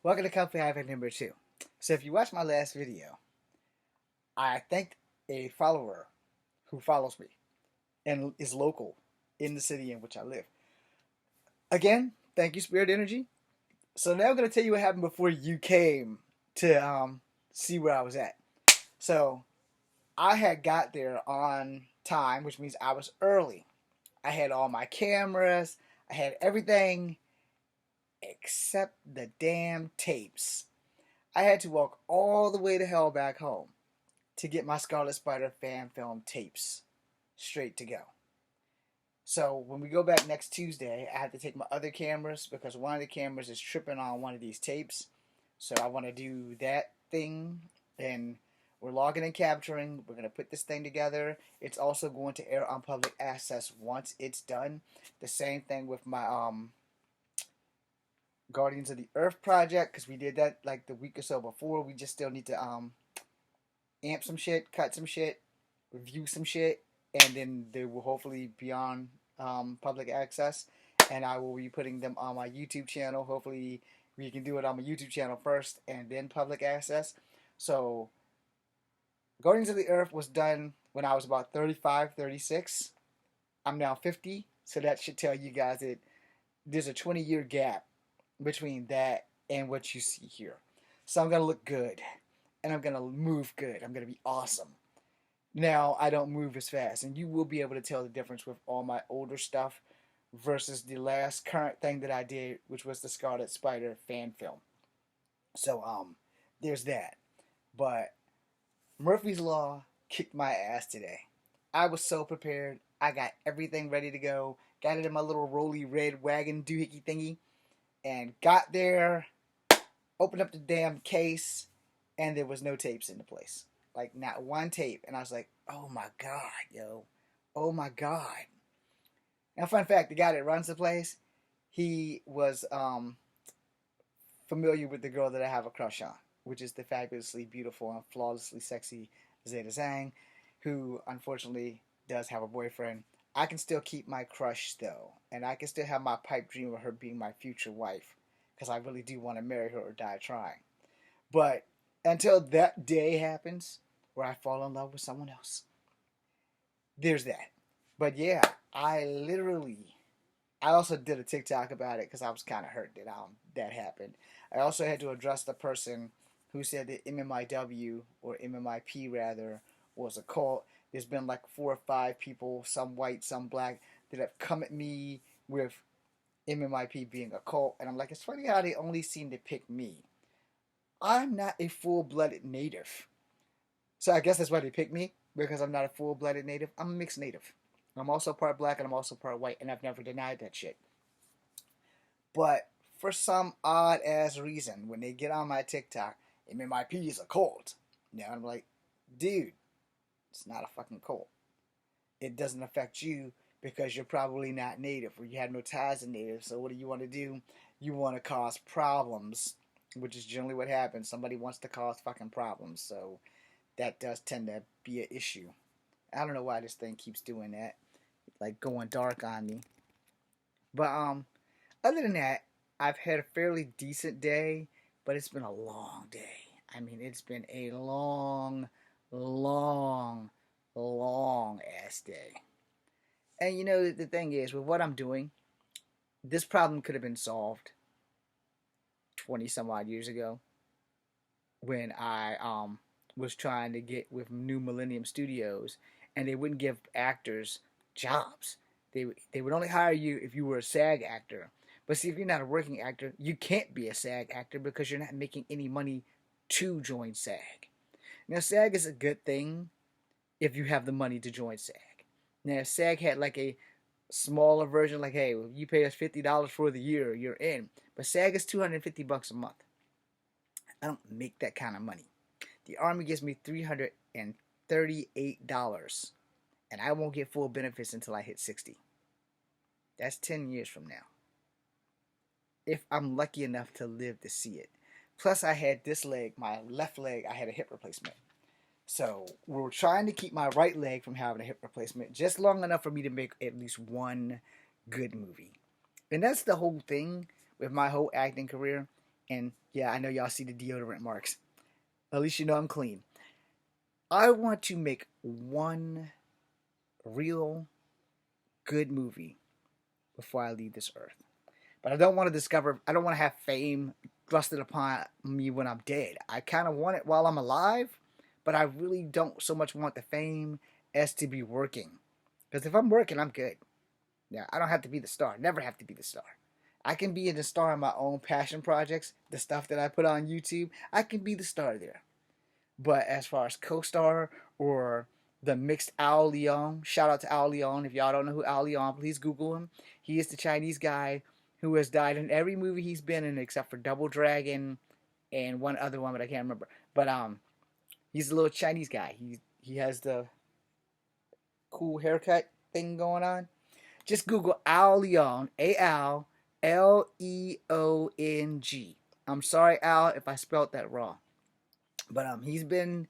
Welcome to Company Havoc number 2. So if you watched my last video, I thanked a follower who follows me and is local in the city in which I live. Again, thank you, Spirit Energy. So now I'm going to tell you what happened before you came to see where I was at. So I had got there on time, which means I was early. I had all my cameras, I had everything except the damn tapes. I had to walk all the way to hell back home to get my Scarlet Spider fan film tapes straight to go. So when we go back next Tuesday, I have to take my other cameras because one of the cameras is tripping on one of these tapes. So I want to do that thing, and we're logging and capturing. We're going to put this thing together. It's also going to air on public access once it's done. The same thing with my Guardians of the Earth project, because we did that like the week or so before. We just still need to amp some shit, cut some shit, review some shit, and then they will hopefully be on public access. And I will be putting them on my YouTube channel. Hopefully, we can do it on my YouTube channel first and then public access. So, Guardians of the Earth was done when I was about 35, 36. I'm now 50, so that should tell you guys that there's a 20-year gap between that and what you see here. So I'm going to look good, and I'm going to move good. I'm going to be awesome. Now, I don't move as fast, and you will be able to tell the difference with all my older stuff versus the last current thing that I did, which was the Scarlet Spider fan film. So, there's that. But Murphy's Law kicked my ass today. I was so prepared. I got everything ready to go. Got it in my little rolly red wagon doohickey thingy, and got there, opened up the damn case, and there was no tapes in the place. Like, not one tape. And I was like, oh my God, yo. Oh my God. Now, fun fact, the guy that runs the place, he was familiar with the girl that I have a crush on, which is the fabulously beautiful and flawlessly sexy Zeta Zhang, who unfortunately does have a boyfriend. I can still keep my crush, though, and I can still have my pipe dream of her being my future wife, because I really do want to marry her or die trying. But until that day happens, where I fall in love with someone else, there's that. But yeah, I also did a TikTok about it because I was kind of hurt that happened. I also had to address the person who said that MMIW, or MMIP rather, was a cult. There's been like 4 or 5 people, some white, some black, that have come at me with MMIP being a cult, and I'm like, it's funny how they only seem to pick me. I'm not a full-blooded native. So I guess that's why they picked me, because I'm not a full-blooded native. I'm a mixed native. I'm also part black and I'm also part white, and I've never denied that shit. But for some odd ass reason, when they get on my TikTok, MMIP is a cult. Now I'm like, dude, it's not a fucking cult. It doesn't affect you because you're probably not native or you have no ties to native. So what do you want to do? You want to cause problems, which is generally what happens. Somebody wants to cause fucking problems. So that does tend to be an issue. I don't know why this thing keeps doing that, like going dark on me. But other than that, I've had a fairly decent day, but it's been a long day. I mean, it's been a long, long, long ass day. And you know, the thing is, with what I'm doing, this problem could have been solved 20 some odd years ago when I was trying to get with New Millennium Studios, and they wouldn't give actors jobs. They would only hire you if you were a SAG actor. But see, if you're not a working actor, you can't be a SAG actor because you're not making any money to join SAG. Now, SAG is a good thing if you have the money to join SAG. Now, if SAG had like a smaller version, like, hey, well, you pay us $50 for the year, you're in. But SAG is $250 a month. I don't make that kind of money. The Army gives me $338, and I won't get full benefits until I hit 60. That's 10 years from now, if I'm lucky enough to live to see it. Plus, I had this leg, my left leg, I had a hip replacement. So we're trying to keep my right leg from having a hip replacement just long enough for me to make at least one good movie. And that's the whole thing with my whole acting career. And yeah, I know y'all see the deodorant marks. At least you know I'm clean. I want to make one real good movie before I leave this earth. But I don't want to I don't want to have fame thrusted upon me when I'm dead. I kind of want it while I'm alive, but I really don't so much want the fame as to be working. Because if I'm working, I'm good. Yeah, I don't have to be the star. Never have to be the star. I can be the star in my own passion projects, the stuff that I put on YouTube. I can be the star there. But as far as co-star or the mixed Al Leong, shout out to Al Leong. If y'all don't know who Al Leong, please Google him. He is the Chinese guy who has died in every movie he's been in except for Double Dragon and one other one, but I can't remember. But he's a little Chinese guy. He has the cool haircut thing going on. Just Google Al Leong, ALLEONG. I'm sorry, Al, if I spelled that wrong. But he's been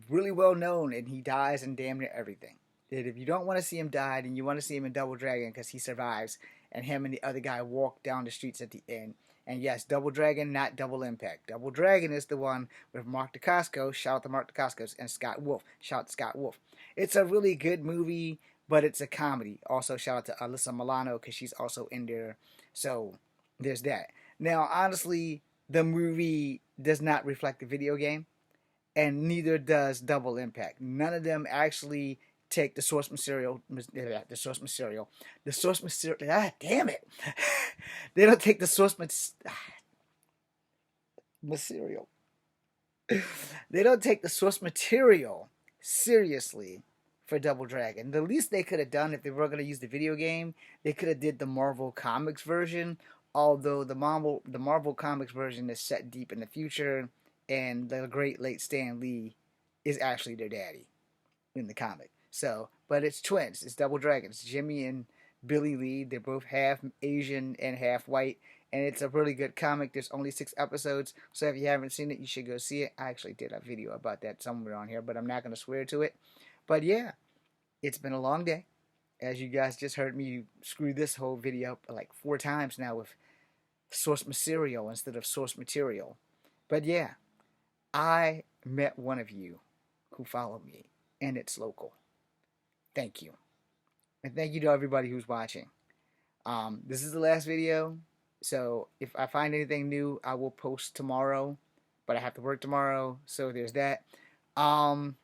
really well known, and he dies in damn near everything. That if you don't want to see him die, then you want to see him in Double Dragon because he survives, and him and the other guy walk down the streets at the end. And yes, Double Dragon, not Double Impact. Double Dragon is the one with Mark Dacascos, shout out to Mark Dacascos, and Scott Wolf, shout out to Scott Wolf. It's a really good movie, but it's a comedy. Also, shout out to Alyssa Milano because she's also in there. So, there's that. Now, honestly, the movie does not reflect the video game, and neither does Double Impact. None of them actually take the source material. Ah, damn it! They don't take the source material. They don't take the source material seriously for Double Dragon. The least they could have done if they were going to use the video game, they could have did the Marvel Comics version. Although the Marvel Comics version is set deep in the future, and the great late Stan Lee is actually their daddy in the comic. So, but it's twins. It's Double Dragons. Jimmy and Billy Lee. They're both half Asian and half white, and it's a really good comic. There's only 6 episodes, so if you haven't seen it, you should go see it. I actually did a video about that somewhere on here, but I'm not going to swear to it. But yeah, it's been a long day. As you guys just heard me screw this whole video up like 4 times now with source material instead of source material. But yeah, I met one of you who followed me, and it's local. Thank you. And thank you to everybody who's watching. This is the last video, so if I find anything new, I will post tomorrow, but I have to work tomorrow, so there's that. Thank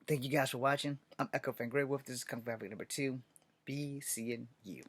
you guys for watching. I'm Echo Fan Grey Wolf. This is Kung Fu number 2. Be seeing you.